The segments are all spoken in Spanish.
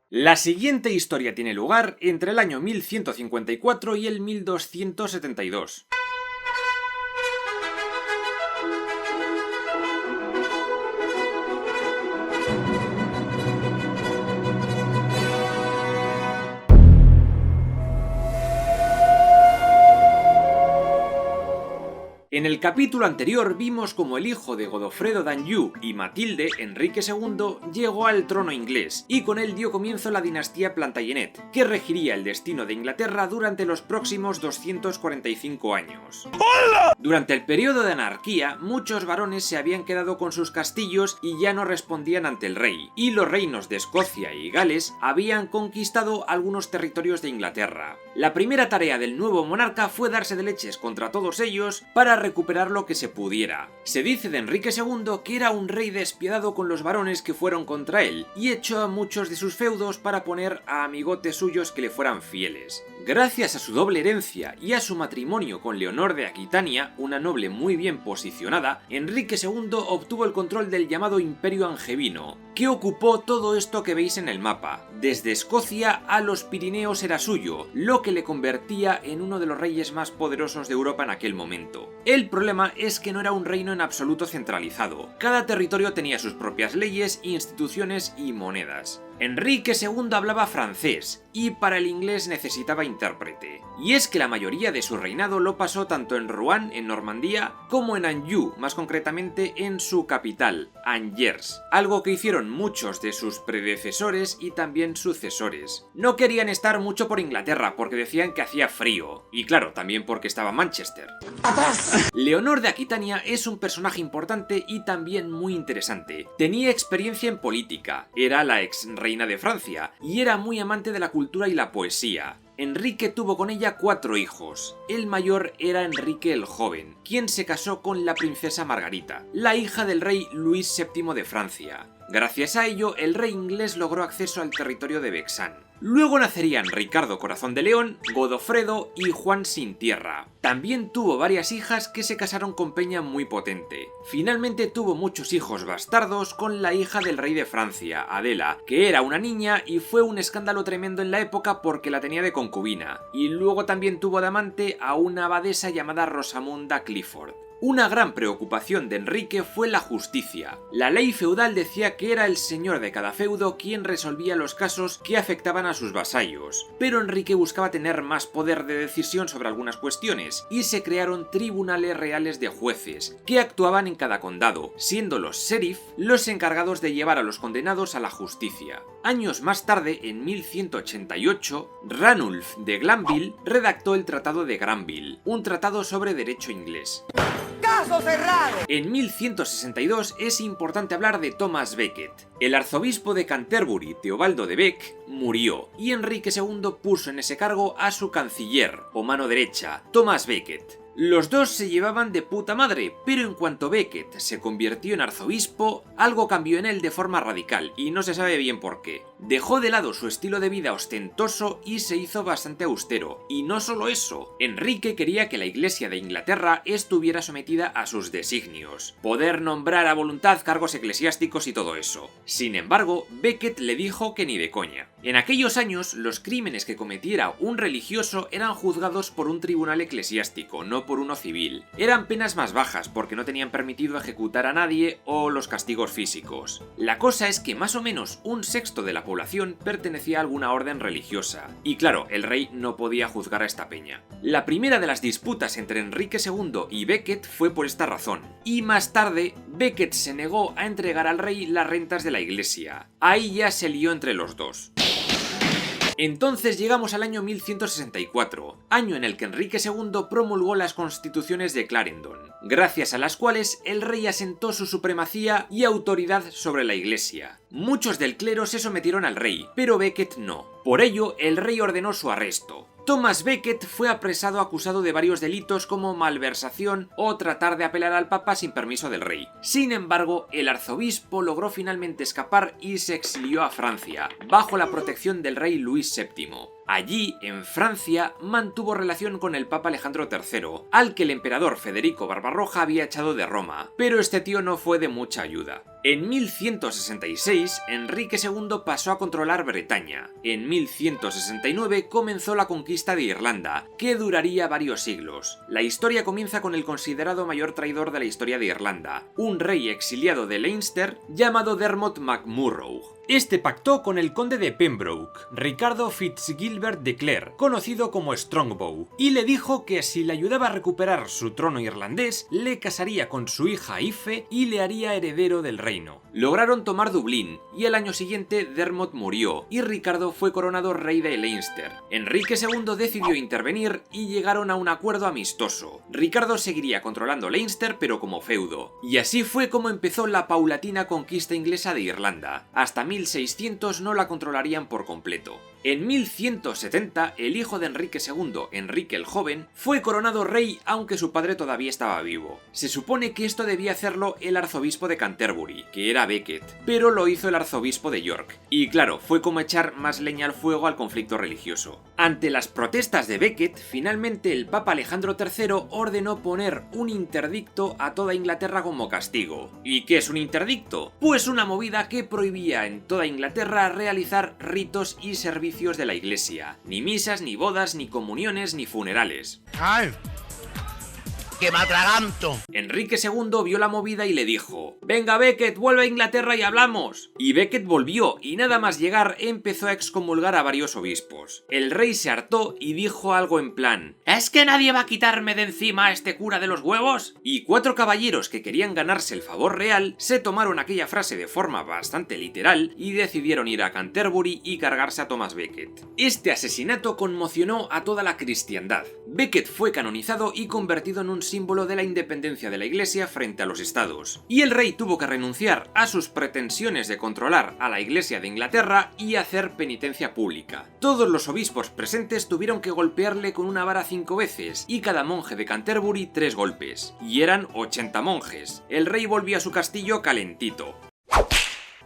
La siguiente historia tiene lugar entre el año 1154 y el 1272. En el capítulo anterior vimos como el hijo de Godofredo d'Anjou y Matilde, Enrique II, llegó al trono inglés y con él dio comienzo la dinastía Plantagenet, que regiría el destino de Inglaterra durante los próximos 245 años. ¡Hola! Durante el periodo de anarquía, muchos varones se habían quedado con sus castillos y ya no respondían ante el rey, y los reinos de Escocia y Gales habían conquistado algunos territorios de Inglaterra. La primera tarea del nuevo monarca fue darse de leches contra todos ellos para recuperar lo que se pudiera. Se dice de Enrique II que era un rey despiadado con los varones que fueron contra él y echó a muchos de sus feudos para poner a amigotes suyos que le fueran fieles. Gracias a su doble herencia y a su matrimonio con Leonor de Aquitania, una noble muy bien posicionada, Enrique II obtuvo el control del llamado Imperio Angevino, que ocupó todo esto que veis en el mapa. Desde Escocia a los Pirineos era suyo, lo que le convertía en uno de los reyes más poderosos de Europa en aquel momento. El problema es que no era un reino en absoluto centralizado. Cada territorio tenía sus propias leyes, instituciones y monedas. Enrique II hablaba francés y para el inglés necesitaba intérprete. Y es que la mayoría de su reinado lo pasó tanto en Rouen, en Normandía, como en Anjou, más concretamente en su capital, Angers, algo que hicieron muchos de sus predecesores y también sucesores. No querían estar mucho por Inglaterra porque decían que hacía frío, y claro, también porque estaba Manchester. Leonor de Aquitania es un personaje importante y también muy interesante. Tenía experiencia en política, era la ex reina de Francia y era muy amante de la cultura y la poesía. Enrique tuvo con ella 4 hijos. El mayor era Enrique el Joven, quien se casó con la princesa Margarita, la hija del rey Luis VII de Francia. Gracias a ello, el rey inglés logró acceso al territorio de Vexin. Luego nacerían Ricardo Corazón de León, Godofredo y Juan Sin Tierra. También tuvo varias hijas que se casaron con peña muy potente. Finalmente tuvo muchos hijos bastardos con la hija del rey de Francia, Adela, que era una niña y fue un escándalo tremendo en la época porque la tenía de concubina. Y luego también tuvo de amante a una abadesa llamada Rosamunda Clifford. Una gran preocupación de Enrique fue la justicia. La ley feudal decía que era el señor de cada feudo quien resolvía los casos que afectaban a sus vasallos, pero Enrique buscaba tener más poder de decisión sobre algunas cuestiones y se crearon tribunales reales de jueces que actuaban en cada condado, siendo los sheriff los encargados de llevar a los condenados a la justicia. Años más tarde, en 1188, Ranulf de Glanville redactó el Tratado de Granville, un tratado sobre derecho inglés. ¡Caso cerrado! En 1162 es importante hablar de Thomas Becket. El arzobispo de Canterbury, Teobaldo de Beck, murió y Enrique II puso en ese cargo a su canciller, o mano derecha, Thomas Becket. Los dos se llevaban de puta madre, pero en cuanto Becket se convirtió en arzobispo, algo cambió en él de forma radical y no se sabe bien por qué. Dejó de lado su estilo de vida ostentoso y se hizo bastante austero. Y no solo eso, Enrique quería que la Iglesia de Inglaterra estuviera sometida a sus designios, poder nombrar a voluntad cargos eclesiásticos y todo eso. Sin embargo, Becket le dijo que ni de coña. En aquellos años, los crímenes que cometiera un religioso eran juzgados por un tribunal eclesiástico, no por uno civil. Eran penas más bajas porque no tenían permitido ejecutar a nadie o los castigos físicos. La cosa es que más o menos un sexto de la población pertenecía a alguna orden religiosa. Y claro, el rey no podía juzgar a esta peña. La primera de las disputas entre Enrique II y Becket fue por esta razón. Y más tarde, Becket se negó a entregar al rey las rentas de la iglesia. Ahí ya se lió entre los dos. Entonces llegamos al año 1164, año en el que Enrique II promulgó las constituciones de Clarendon, gracias a las cuales el rey asentó su supremacía y autoridad sobre la iglesia. Muchos del clero se sometieron al rey, pero Becket no. Por ello, el rey ordenó su arresto. Thomas Becket fue apresado acusado de varios delitos como malversación o tratar de apelar al papa sin permiso del rey. Sin embargo, el arzobispo logró finalmente escapar y se exilió a Francia, bajo la protección del rey Luis VII. Allí, en Francia, mantuvo relación con el Papa Alejandro III, al que el emperador Federico Barbarroja había echado de Roma, pero este tío no fue de mucha ayuda. En 1166, Enrique II pasó a controlar Bretaña. En 1169 comenzó la conquista de Irlanda, que duraría varios siglos. La historia comienza con el considerado mayor traidor de la historia de Irlanda, un rey exiliado de Leinster llamado Dermot MacMurrough. Este pactó con el conde de Pembroke, Ricardo Fitzgilbert de Clare, conocido como Strongbow, y le dijo que si le ayudaba a recuperar su trono irlandés, le casaría con su hija Ife y le haría heredero del reino. Lograron tomar Dublín, y el año siguiente Dermot murió, y Ricardo fue coronado rey de Leinster. Enrique II decidió intervenir y llegaron a un acuerdo amistoso. Ricardo seguiría controlando Leinster pero como feudo, y así fue como empezó la paulatina conquista inglesa de Irlanda. Hasta 1600 no la controlarían por completo. En 1170, el hijo de Enrique II, Enrique el Joven, fue coronado rey aunque su padre todavía estaba vivo. Se supone que esto debía hacerlo el arzobispo de Canterbury, que era Becket, pero lo hizo el arzobispo de York, y claro, fue como echar más leña al fuego al conflicto religioso. Ante las protestas de Becket, finalmente el Papa Alejandro III ordenó poner un interdicto a toda Inglaterra como castigo. ¿Y qué es un interdicto? Pues una movida que prohibía en toda Inglaterra realizar ritos y servicios de la iglesia, ni misas, ni bodas, ni comuniones, ni funerales. ¡Ay! ¡Que me atraganto! Enrique II vio la movida y le dijo: «Venga Becket, vuelve a Inglaterra y hablamos». Y Becket volvió, y nada más llegar empezó a excomulgar a varios obispos. El rey se hartó y dijo algo en plan: «¿Es que nadie va a quitarme de encima a este cura de los huevos?». Y 4 caballeros que querían ganarse el favor real se tomaron aquella frase de forma bastante literal y decidieron ir a Canterbury y cargarse a Thomas Becket. Este asesinato conmocionó a toda la cristiandad. Becket fue canonizado y convertido en un símbolo de la independencia de la Iglesia frente a los estados, y el rey tuvo que renunciar a sus pretensiones de controlar a la Iglesia de Inglaterra y hacer penitencia pública. Todos los obispos presentes tuvieron que golpearle con una vara 5 veces, y cada monje de Canterbury 3 golpes, y eran 80 monjes. El rey volvió a su castillo calentito.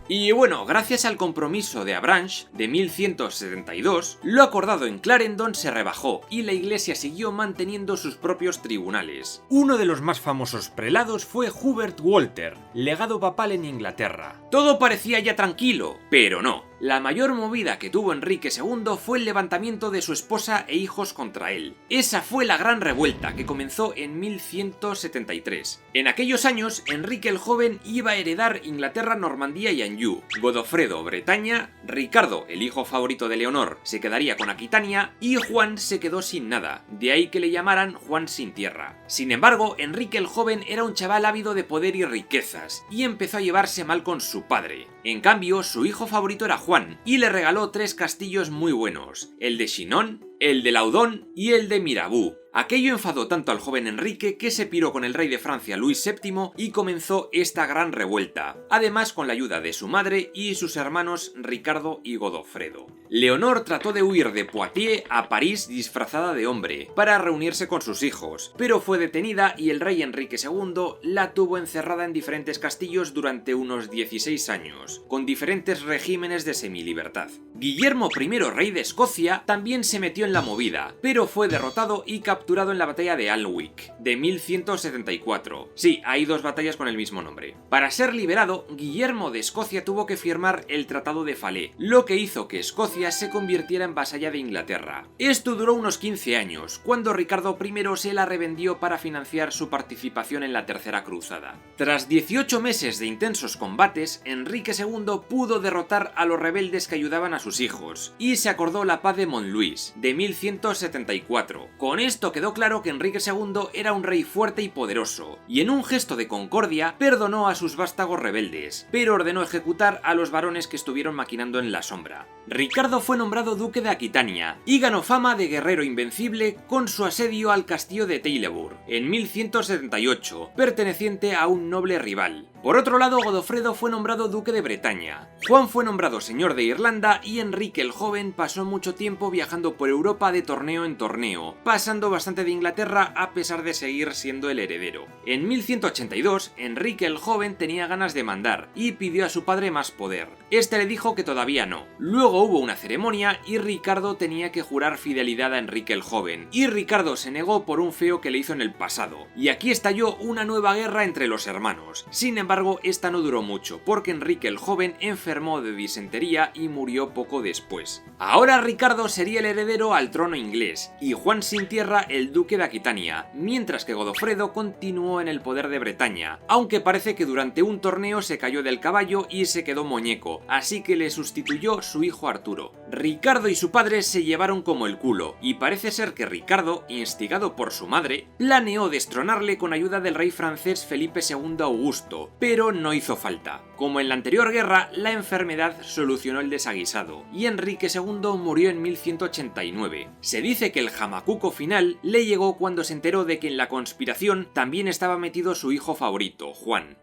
Y bueno, gracias al compromiso de Avranches de 1172, lo acordado en Clarendon se rebajó y la iglesia siguió manteniendo sus propios tribunales. Uno de los más famosos prelados fue Hubert Walter, legado papal en Inglaterra. Todo parecía ya tranquilo, pero no. La mayor movida que tuvo Enrique II fue el levantamiento de su esposa e hijos contra él. Esa fue la Gran Revuelta, que comenzó en 1173. En aquellos años, Enrique el Joven iba a heredar Inglaterra, Normandía y Anjou, Godofredo, Bretaña, Ricardo, el hijo favorito de Leonor, se quedaría con Aquitania y Juan se quedó sin nada, de ahí que le llamaran Juan sin tierra. Sin embargo, Enrique el Joven era un chaval ávido de poder y riquezas, y empezó a llevarse mal con su padre. En cambio, su hijo favorito era Juan, y le regaló 3 castillos muy buenos, el de Chinon, el de Laudon y el de Mirabeau. Aquello enfadó tanto al joven Enrique que se piró con el rey de Francia Luis VII y comenzó esta gran revuelta, además con la ayuda de su madre y sus hermanos Ricardo y Godofredo. Leonor trató de huir de Poitiers a París disfrazada de hombre, para reunirse con sus hijos, pero fue detenida y el rey Enrique II la tuvo encerrada en diferentes castillos durante unos 16 años, con diferentes regímenes de semilibertad. Guillermo I, rey de Escocia, también se metió en la movida, pero fue derrotado y capturado en la batalla de Alnwick, de 1174. Sí, hay 2 batallas con el mismo nombre. Para ser liberado, Guillermo de Escocia tuvo que firmar el Tratado de Falaise, lo que hizo que Escocia se convirtiera en vasalla de Inglaterra. Esto duró unos 15 años, cuando Ricardo I se la revendió para financiar su participación en la Tercera Cruzada. Tras 18 meses de intensos combates, Enrique II pudo derrotar a los rebeldes que ayudaban a sus hijos, y se acordó la paz de Montluís, de 1174. Con esto quedó claro que Enrique II era un rey fuerte y poderoso, y en un gesto de concordia perdonó a sus vástagos rebeldes, pero ordenó ejecutar a los varones que estuvieron maquinando en la sombra. Ricardo fue nombrado duque de Aquitania, y ganó fama de guerrero invencible con su asedio al castillo de Taillebourg, en 1178, perteneciente a un noble rival. Por otro lado, Godofredo fue nombrado duque de Bretaña, Juan fue nombrado señor de Irlanda y Enrique el Joven pasó mucho tiempo viajando por Europa de torneo en torneo, pasando bastante de Inglaterra a pesar de seguir siendo el heredero. En 1182, Enrique el Joven tenía ganas de mandar y pidió a su padre más poder. Este le dijo que todavía no. Luego hubo una ceremonia y Ricardo tenía que jurar fidelidad a Enrique el Joven, y Ricardo se negó por un feo que le hizo en el pasado, y aquí estalló una nueva guerra entre los hermanos. Sin embargo, esta no duró mucho, porque Enrique el Joven enfermó de disentería y murió poco después. Ahora Ricardo sería el heredero al trono inglés, y Juan sin tierra el duque de Aquitania, mientras que Godofredo continuó en el poder de Bretaña, aunque parece que durante un torneo se cayó del caballo y se quedó muñeco, así que le sustituyó su hijo Arturo. Ricardo y su padre se llevaron como el culo, y parece ser que Ricardo, instigado por su madre, planeó destronarle con ayuda del rey francés Felipe II Augusto, pero no hizo falta. Como en la anterior guerra, la enfermedad solucionó el desaguisado, y Enrique II murió en 1189. Se dice que el jamacuco final le llegó cuando se enteró de que en la conspiración también estaba metido su hijo favorito, Juan.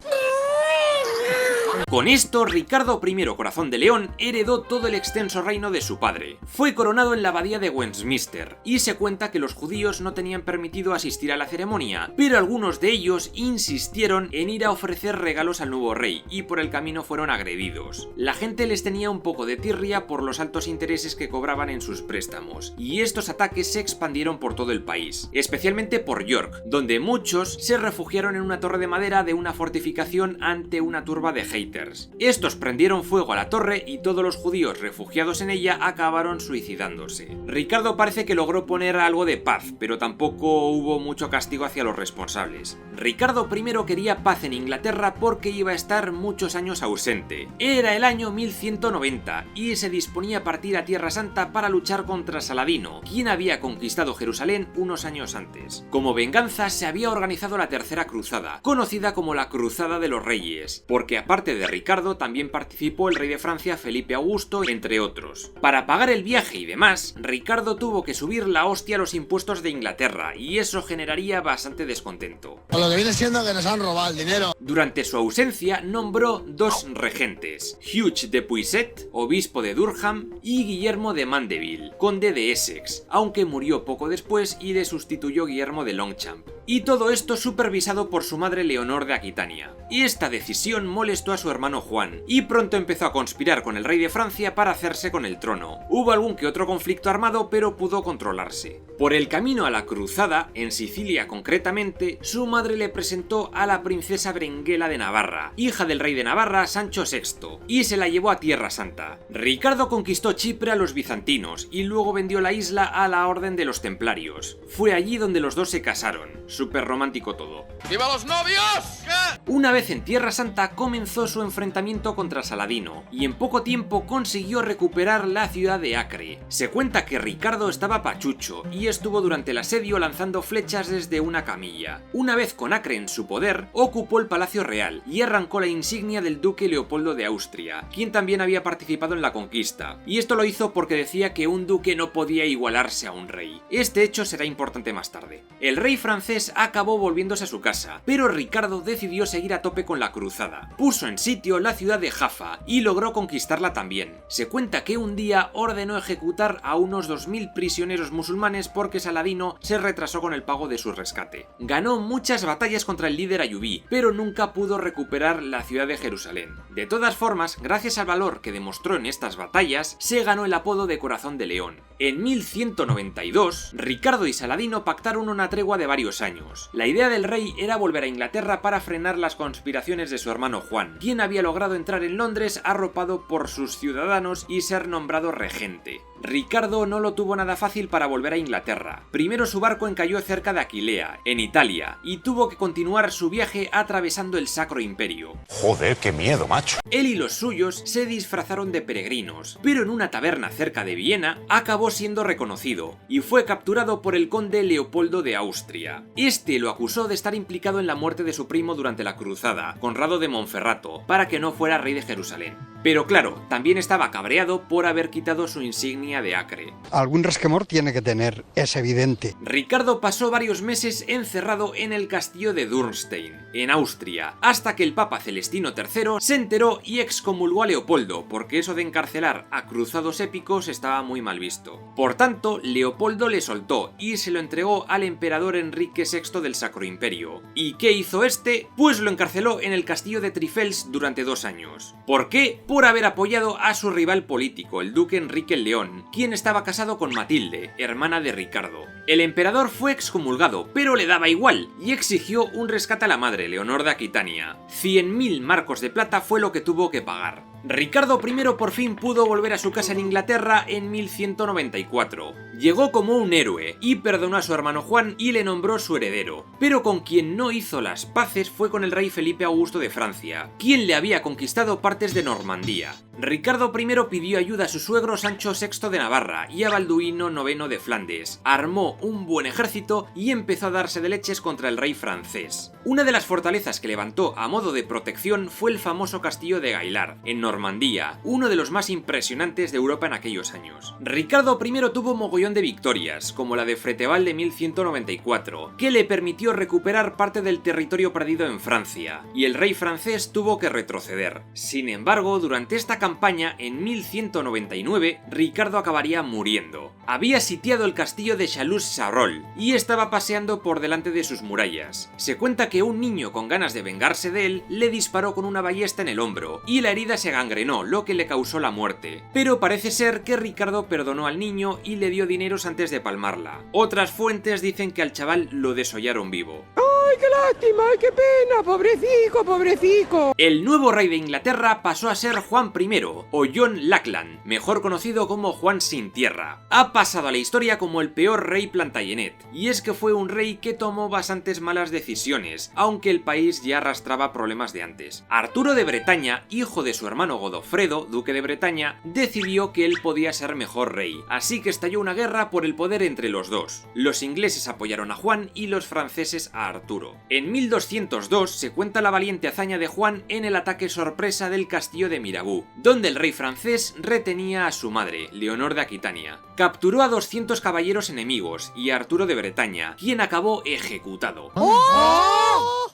Con esto, Ricardo I Corazón de León heredó todo el extenso reino de su padre. Fue coronado en la abadía de Westminster, y se cuenta que los judíos no tenían permitido asistir a la ceremonia, pero algunos de ellos insistieron en ir a ofrecer regalos al nuevo rey, y por el camino fueron agredidos. La gente les tenía un poco de tirria por los altos intereses que cobraban en sus préstamos, y estos ataques se expandieron por todo el país, especialmente por York, donde muchos se refugiaron en una torre de madera de una fortificación ante una turba de haters. Estos prendieron fuego a la torre y todos los judíos refugiados en ella acabaron suicidándose. Ricardo parece que logró poner algo de paz, pero tampoco hubo mucho castigo hacia los responsables. Ricardo I quería paz en Inglaterra porque iba a estar muchos años ausente. Era el año 1190 y se disponía a partir a Tierra Santa para luchar contra Saladino, quien había conquistado Jerusalén unos años antes. Como venganza se había organizado la Tercera Cruzada, conocida como la Cruzada de los Reyes, porque aparte de Ricardo también participó el rey de Francia Felipe Augusto, entre otros. Para pagar el viaje y demás, Ricardo tuvo que subir la hostia a los impuestos de Inglaterra, y eso generaría bastante descontento. Por lo que viene siendo que nos han robado el dinero. Durante su ausencia nombró dos regentes, Hugh de Puiset, obispo de Durham, y Guillermo de Mandeville, conde de Essex, aunque murió poco después y le sustituyó Guillermo de Longchamp. Y todo esto supervisado por su madre Leonor de Aquitania. Y esta decisión molestó a su hermano Juan, y pronto empezó a conspirar con el rey de Francia para hacerse con el trono. Hubo algún que otro conflicto armado, pero pudo controlarse. Por el camino a la cruzada, en Sicilia concretamente, su madre le presentó a la princesa Berenguela de Navarra, hija del rey de Navarra Sancho VI, y se la llevó a Tierra Santa. Ricardo conquistó Chipre a los bizantinos, y luego vendió la isla a la Orden de los Templarios. Fue allí donde los dos se casaron. Súper romántico todo. ¡Viva los novios! Una vez en Tierra Santa comenzó su enfrentamiento contra Saladino, y en poco tiempo consiguió recuperar la ciudad de Acre. Se cuenta que Ricardo estaba pachucho, y estuvo durante el asedio lanzando flechas desde una camilla. Una vez con Acre en su poder, ocupó el Palacio Real, y arrancó la insignia del duque Leopoldo de Austria, quien también había participado en la conquista. Y esto lo hizo porque decía que un duque no podía igualarse a un rey. Este hecho será importante más tarde. El rey francés acabó volviéndose a su casa, pero Ricardo decidió seguir a tope con la cruzada. Puso en sitio la ciudad de Jaffa y logró conquistarla también. Se cuenta que un día ordenó ejecutar a unos 2000 prisioneros musulmanes porque Saladino se retrasó con el pago de su rescate. Ganó muchas batallas contra el líder ayubí, pero nunca pudo recuperar la ciudad de Jerusalén. De todas formas, gracias al valor que demostró en estas batallas, se ganó el apodo de Corazón de León. En 1192, Ricardo y Saladino pactaron una tregua de varios años. La idea del rey era volver a Inglaterra para frenar las conspiraciones de su hermano Juan, quien había logrado entrar en Londres arropado por sus ciudadanos y ser nombrado regente. Ricardo no lo tuvo nada fácil para volver a Inglaterra. Primero su barco encalló cerca de Aquilea, en Italia, y tuvo que continuar su viaje atravesando el Sacro Imperio. Joder, qué miedo, macho. Él y los suyos se disfrazaron de peregrinos, pero en una taberna cerca de Viena acabó siendo reconocido, y fue capturado por el conde Leopoldo de Austria. Este lo acusó de estar implicado en la muerte de su primo durante la cruzada, Conrado de Monferrato, para que no fuera rey de Jerusalén. Pero claro, también estaba cabreado por haber quitado su insignia de Acre. Algún resquemor tiene que tener, es evidente. Ricardo pasó varios meses encerrado en el castillo de Dürnstein, en Austria, hasta que el Papa Celestino III se enteró y excomulgó a Leopoldo, porque eso de encarcelar a cruzados épicos estaba muy mal visto. Por tanto, Leopoldo le soltó y se lo entregó al emperador Enrique VI del Sacro Imperio. ¿Y qué hizo este? Pues lo encarceló en el castillo de Trifels durante 2 años. ¿Por qué? Por haber apoyado a su rival político, el duque Enrique el León, quien estaba casado con Matilde, hermana de Ricardo. El emperador fue excomulgado, pero le daba igual, y exigió un rescate a la madre, Leonor de Aquitania. 100.000 marcos de plata fue lo que tuvo que pagar. Ricardo I por fin pudo volver a su casa en Inglaterra en 1194. Llegó como un héroe y perdonó a su hermano Juan y le nombró su heredero. Pero con quien no hizo las paces fue con el rey Felipe Augusto de Francia, quien le había conquistado partes de Normandía. Ricardo I pidió ayuda a su suegro Sancho VI de Navarra y a Balduino IX de Flandes, armó un buen ejército y empezó a darse de leches contra el rey francés. Una de las fortalezas que levantó a modo de protección fue el famoso castillo de Gaillard, en Normandía, uno de los más impresionantes de Europa en aquellos años. Ricardo I tuvo mogollón de victorias, como la de Freteval de 1194, que le permitió recuperar parte del territorio perdido en Francia, y el rey francés tuvo que retroceder. Sin embargo, durante esta campaña, en 1199, Ricardo acabaría muriendo. Había sitiado el castillo de Chalus-Charolles y estaba paseando por delante de sus murallas. Se cuenta que un niño con ganas de vengarse de él le disparó con una ballesta en el hombro y la herida se gangrenó, lo que le causó la muerte. Pero parece ser que Ricardo perdonó al niño y le dio dineros antes de palmarla. Otras fuentes dicen que al chaval lo desollaron vivo. ¡Ay, qué lástima! ¡Ay, qué pena! ¡Pobrecico, pobrecico! El nuevo rey de Inglaterra pasó a ser Juan I, o John Lackland, mejor conocido como Juan sin tierra. Ha pasado a la historia como el peor rey Plantagenet, y es que fue un rey que tomó bastantes malas decisiones, aunque el país ya arrastraba problemas de antes. Arturo de Bretaña, hijo de su hermano Godofredo, duque de Bretaña, decidió que él podía ser mejor rey, así que estalló una guerra por el poder entre los dos. Los ingleses apoyaron a Juan y los franceses a Arturo. En 1202 se cuenta la valiente hazaña de Juan en el ataque sorpresa del castillo de Mirabeau, donde el rey francés retenía a su madre, Leonor de Aquitania. Capturó a 200 caballeros enemigos y a Arturo de Bretaña, quien acabó ejecutado.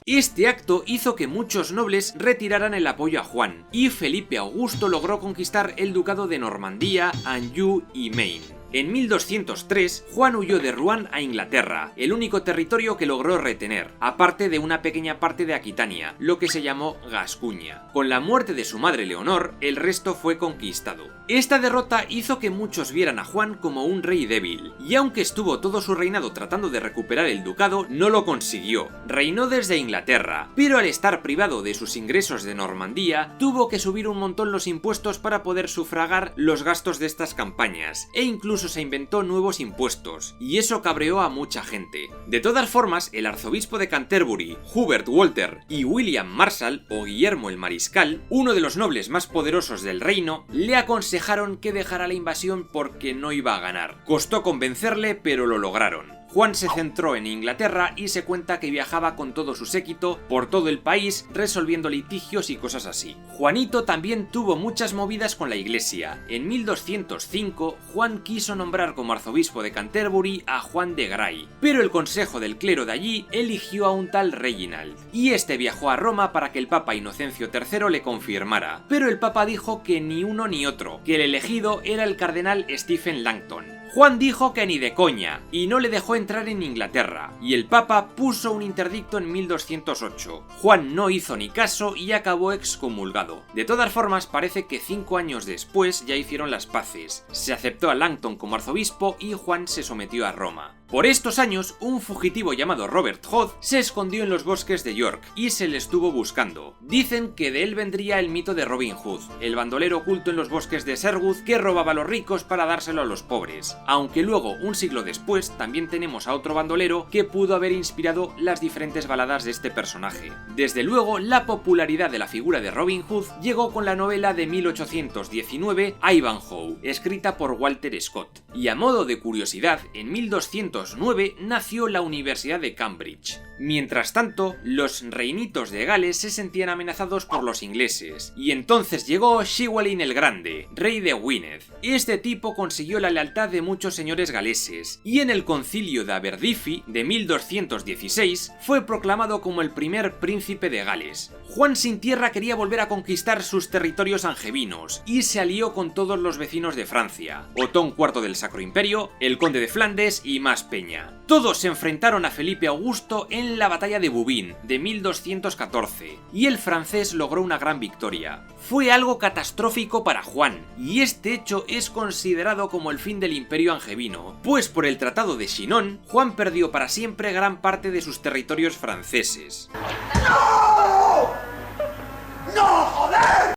Este acto hizo que muchos nobles retiraran el apoyo a Juan, y Felipe Augusto logró conquistar el ducado de Normandía, Anjou y Maine. En 1203, Juan huyó de Rouen a Inglaterra, el único territorio que logró retener, aparte de una pequeña parte de Aquitania, lo que se llamó Gascuña. Con la muerte de su madre Leonor, el resto fue conquistado. Esta derrota hizo que muchos vieran a Juan como un rey débil, y aunque estuvo todo su reinado tratando de recuperar el ducado, no lo consiguió. Reinó desde Inglaterra, pero al estar privado de sus ingresos de Normandía, tuvo que subir un montón los impuestos para poder sufragar los gastos de estas campañas, e incluso se inventó nuevos impuestos, y eso cabreó a mucha gente. De todas formas, el arzobispo de Canterbury, Hubert Walter, y William Marshal, o Guillermo el Mariscal, uno de los nobles más poderosos del reino, le aconsejaron que dejara la invasión porque no iba a ganar. Costó convencerle, pero lo lograron. Juan se centró en Inglaterra y se cuenta que viajaba con todo su séquito por todo el país resolviendo litigios y cosas así. Juanito también tuvo muchas movidas con la iglesia. En 1205, Juan quiso nombrar como arzobispo de Canterbury a Juan de Gray, pero el consejo del clero de allí eligió a un tal Reginald, y este viajó a Roma para que el Papa Inocencio III le confirmara, pero el Papa dijo que ni uno ni otro, que el elegido era el cardenal Stephen Langton. Juan dijo que ni de coña, y no le dejó entrar en Inglaterra, y el Papa puso un interdicto en 1208. Juan no hizo ni caso y acabó excomulgado. De todas formas, parece que 5 años después ya hicieron las paces. Se aceptó a Langton como arzobispo y Juan se sometió a Roma. Por estos años, un fugitivo llamado Robert Hood se escondió en los bosques de York y se le estuvo buscando. Dicen que de él vendría el mito de Robin Hood, el bandolero oculto en los bosques de Sherwood que robaba a los ricos para dárselo a los pobres. Aunque luego, un siglo después, también tenemos a otro bandolero que pudo haber inspirado las diferentes baladas de este personaje. Desde luego, la popularidad de la figura de Robin Hood llegó con la novela de 1819 Ivanhoe, escrita por Walter Scott. Y a modo de curiosidad, en 1200 1209 nació la Universidad de Cambridge. Mientras tanto, los reinitos de Gales se sentían amenazados por los ingleses, y entonces llegó Llywelyn el Grande, rey de Gwynedd. Este tipo consiguió la lealtad de muchos señores galeses, y en el concilio de Aberdyfi de 1216 fue proclamado como el primer príncipe de Gales. Juan sin tierra quería volver a conquistar sus territorios angevinos, y se alió con todos los vecinos de Francia, Otón IV del Sacro Imperio, el conde de Flandes y más peña. Todos se enfrentaron a Felipe Augusto en la batalla de Bouvines de 1214, y el francés logró una gran victoria. Fue algo catastrófico para Juan, y este hecho es considerado como el fin del imperio angevino, pues por el Tratado de Chinon, Juan perdió para siempre gran parte de sus territorios franceses.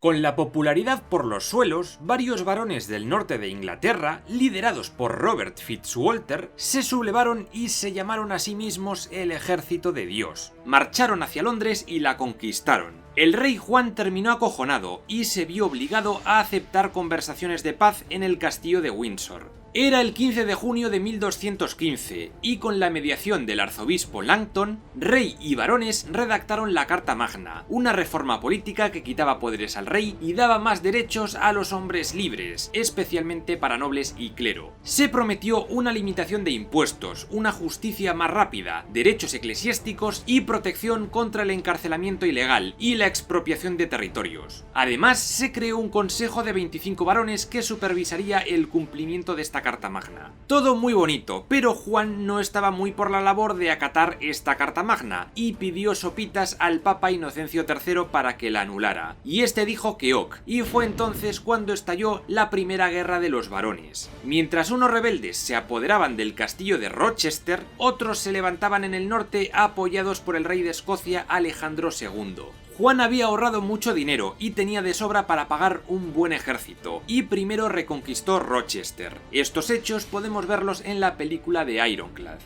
Con la popularidad por los suelos, varios varones del norte de Inglaterra, liderados por Robert Fitzwalter, se sublevaron y se llamaron a sí mismos el Ejército de Dios. Marcharon hacia Londres y la conquistaron. El rey Juan terminó acojonado y se vio obligado a aceptar conversaciones de paz en el castillo de Windsor. Era el 15 de junio de 1215 y con la mediación del arzobispo Langton, rey y varones redactaron la Carta Magna, una reforma política que quitaba poderes al rey y daba más derechos a los hombres libres, especialmente para nobles y clero. Se prometió una limitación de impuestos, una justicia más rápida, derechos eclesiásticos y protección contra el encarcelamiento ilegal y la expropiación de territorios. Además, se creó un consejo de 25 varones que supervisaría el cumplimiento de esta Carta Magna. Todo muy bonito, pero Juan no estaba muy por la labor de acatar esta Carta Magna y pidió sopitas al Papa Inocencio III para que la anulara, y este dijo que ok, y fue entonces cuando estalló la Primera Guerra de los Varones. Mientras unos rebeldes se apoderaban del castillo de Rochester, otros se levantaban en el norte apoyados por el rey de Escocia Alejandro II. Juan había ahorrado mucho dinero y tenía de sobra para pagar un buen ejército, y primero reconquistó Rochester. Estos hechos podemos verlos en la película de Ironclad.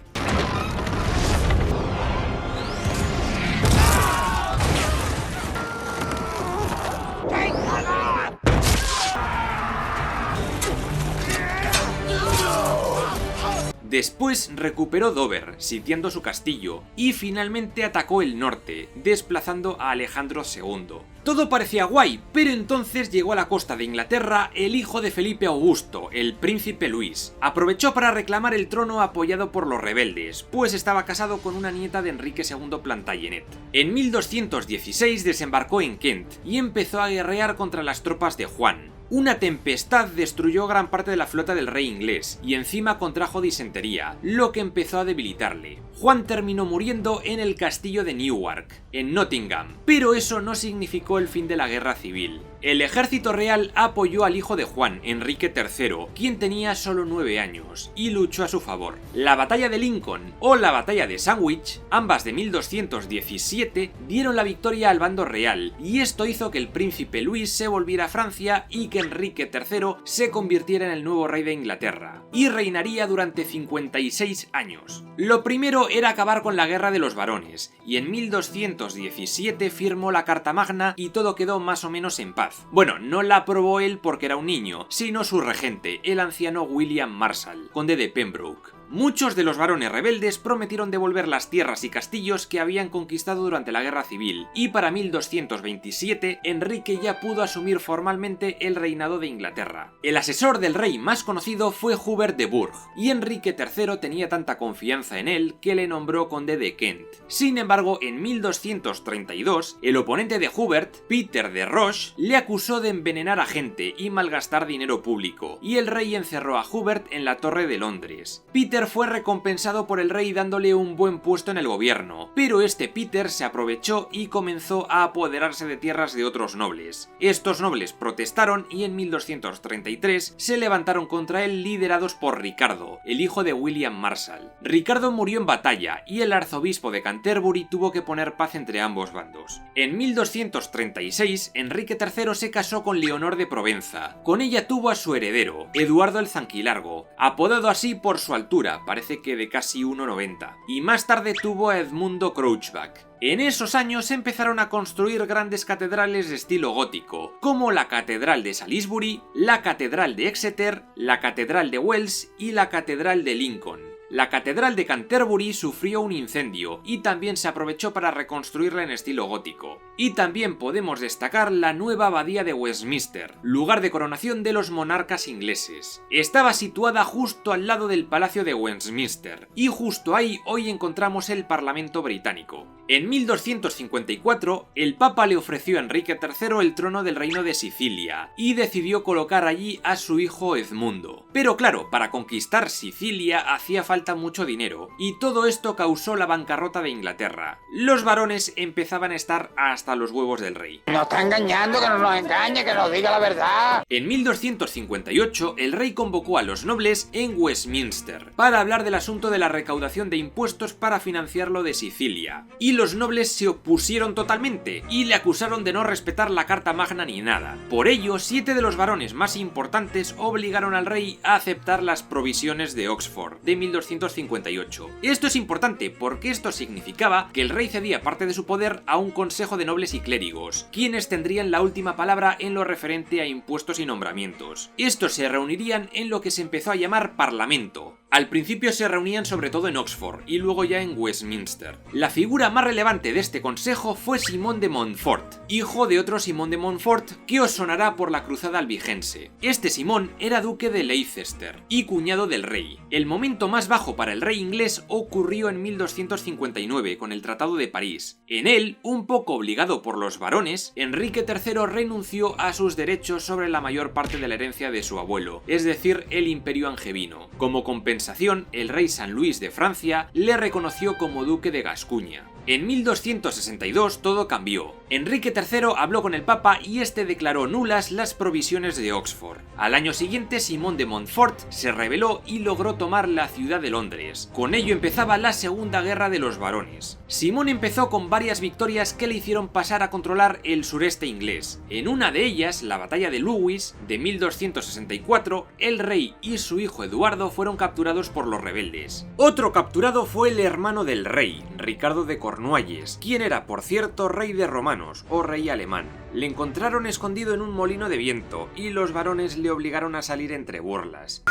Después recuperó Dover, sitiando su castillo, y finalmente atacó el norte, desplazando a Alejandro II. Todo parecía guay, pero entonces llegó a la costa de Inglaterra el hijo de Felipe Augusto, el príncipe Luis. Aprovechó para reclamar el trono apoyado por los rebeldes, pues estaba casado con una nieta de Enrique II Plantagenet. En 1216 desembarcó en Kent y empezó a guerrear contra las tropas de Juan. Una tempestad destruyó gran parte de la flota del rey inglés y encima contrajo disentería, lo que empezó a debilitarle. Juan terminó muriendo en el castillo de Newark, en Nottingham, pero eso no significó el fin de la guerra civil. El ejército real apoyó al hijo de Juan, Enrique III, quien tenía solo 9 años, y luchó a su favor. La batalla de Lincoln o la batalla de Sandwich, ambas de 1217, dieron la victoria al bando real, y esto hizo que el príncipe Luis se volviera a Francia y que Enrique III se convirtiera en el nuevo rey de Inglaterra, y reinaría durante 56 años. Lo primero era acabar con la guerra de los varones, y en 1217 firmó la Carta Magna y todo quedó más o menos en paz. Bueno, no la aprobó él porque era un niño, sino su regente, el anciano William Marshall, conde de Pembroke. Muchos de los varones rebeldes prometieron devolver las tierras y castillos que habían conquistado durante la guerra civil, y para 1227 Enrique ya pudo asumir formalmente el reinado de Inglaterra. El asesor del rey más conocido fue Hubert de Burgh, y Enrique III tenía tanta confianza en él que le nombró conde de Kent. Sin embargo, en 1232, el oponente de Hubert, Peter de Roche, le acusó de envenenar a gente y malgastar dinero público, y el rey encerró a Hubert en la Torre de Londres. Peter fue recompensado por el rey dándole un buen puesto en el gobierno, pero este Peter se aprovechó y comenzó a apoderarse de tierras de otros nobles. Estos nobles protestaron y en 1233 se levantaron contra él liderados por Ricardo, el hijo de William Marshall. Ricardo murió en batalla y el arzobispo de Canterbury tuvo que poner paz entre ambos bandos. En 1236 Enrique III se casó con Leonor de Provenza. Con ella tuvo a su heredero, Eduardo el Zanquilargo, apodado así por su altura, parece que de casi 1,90, y más tarde tuvo a Edmundo Crouchback. En esos años empezaron a construir grandes catedrales de estilo gótico, como la Catedral de Salisbury, la Catedral de Exeter, la Catedral de Wells y la Catedral de Lincoln. La catedral de Canterbury sufrió un incendio y también se aprovechó para reconstruirla en estilo gótico. Y también podemos destacar la nueva abadía de Westminster, lugar de coronación de los monarcas ingleses. Estaba situada justo al lado del Palacio de Westminster, y justo ahí hoy encontramos el Parlamento británico. En 1254, el Papa le ofreció a Enrique III el trono del Reino de Sicilia, y decidió colocar allí a su hijo Edmundo. Pero claro, para conquistar Sicilia hacía falta mucho dinero, y todo esto causó la bancarrota de Inglaterra. Los varones empezaban a estar hasta los huevos del rey. Nos está engañando, que no nos engañe, que nos diga la verdad. En 1258, el rey convocó a los nobles en Westminster para hablar del asunto de la recaudación de impuestos para financiar lo de Sicilia. Y los nobles se opusieron totalmente y le acusaron de no respetar la Carta Magna ni nada. Por ello, 7 de los varones más importantes obligaron al rey a aceptar las provisiones de Oxford de 1258. Esto es importante porque esto significaba que el rey cedía parte de su poder a un consejo de nobles y clérigos, quienes tendrían la última palabra en lo referente a impuestos y nombramientos. Estos se reunirían en lo que se empezó a llamar Parlamento. Al principio se reunían sobre todo en Oxford y luego ya en Westminster. La figura más relevante de este consejo fue Simón de Montfort, hijo de otro Simón de Montfort que os sonará por la cruzada albigense. Este Simón era duque de Leicester y cuñado del rey. El momento más bajo para el rey inglés ocurrió en 1259 con el Tratado de París. En él, un poco obligado por los varones, Enrique III renunció a sus derechos sobre la mayor parte de la herencia de su abuelo, es decir, el Imperio Angevino. Como compensación, el rey San Luis de Francia le reconoció como duque de Gascuña. En 1262 todo cambió. Enrique III habló con el Papa y este declaró nulas las provisiones de Oxford. Al año siguiente, Simón de Montfort se rebeló y logró tomar la ciudad de Londres. Con ello empezaba la Segunda Guerra de los Varones. Simón empezó con varias victorias que le hicieron pasar a controlar el sureste inglés. En una de ellas, la batalla de Lewes de 1264, el rey y su hijo Eduardo fueron capturados por los rebeldes. Otro capturado fue el hermano del rey, Ricardo de Cornualles, quien era, por cierto, rey de romanos o rey alemán. Le encontraron escondido en un molino de viento y los varones le obligaron a salir entre burlas.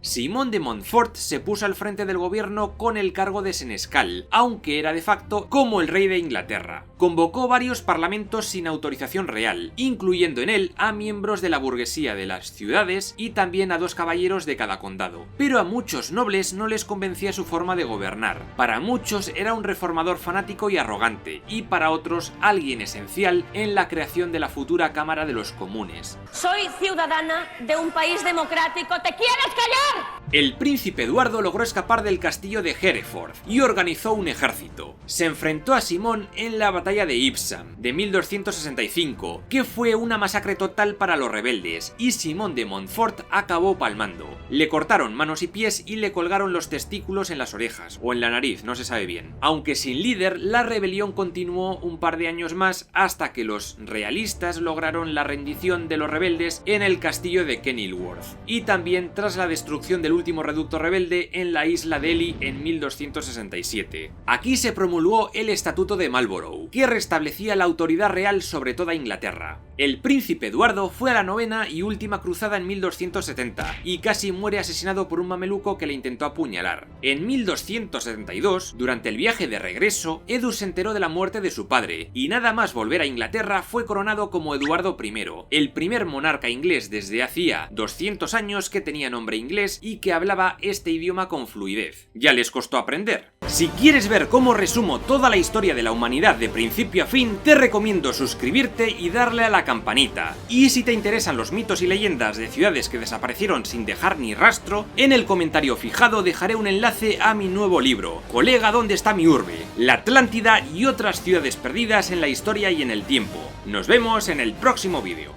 Simón de Montfort se puso al frente del gobierno con el cargo de senescal, aunque era de facto como el rey de Inglaterra. Convocó varios parlamentos sin autorización real, incluyendo en él a miembros de la burguesía de las ciudades y también a 2 caballeros de cada condado. Pero a muchos nobles no les convencía su forma de gobernar. Para muchos era un reformador fanático y arrogante, y para otros alguien esencial en la creación de la futura Cámara de los Comunes. Soy ciudadana de un país democrático. ¿Te quieres callar? El príncipe Eduardo logró escapar del castillo de Hereford y organizó un ejército. Se enfrentó a Simón en la batalla de Ipsam de 1265, que fue una masacre total para los rebeldes, y Simón de Montfort acabó palmando. Le cortaron manos y pies y le colgaron los testículos en las orejas, o en la nariz, no se sabe bien. Aunque sin líder, la rebelión continuó un par de años más hasta que los realistas lograron la rendición de los rebeldes en el castillo de Kenilworth, y también tras la destrucción del último reducto rebelde en la isla de Ely en 1267. Aquí se promulgó el Estatuto de Marlborough, que restablecía la autoridad real sobre toda Inglaterra. El príncipe Eduardo fue a la 9ª y última cruzada en 1270 y casi muere asesinado por un mameluco que le intentó apuñalar. En 1272, durante el viaje de regreso, Edu se enteró de la muerte de su padre y nada más volver a Inglaterra fue coronado como Eduardo I, el primer monarca inglés desde hacía 200 años que tenía nombre inglés y que hablaba este idioma con fluidez. Ya les costó aprender. Si quieres ver cómo resumo toda la historia de la humanidad de principio a fin, te recomiendo suscribirte y darle a la campanita. Y si te interesan los mitos y leyendas de ciudades que desaparecieron sin dejar ni rastro, en el comentario fijado dejaré un enlace a mi nuevo libro, Colega, ¿dónde está mi urbe? La Atlántida y otras ciudades perdidas en la historia y en el tiempo. Nos vemos en el próximo vídeo.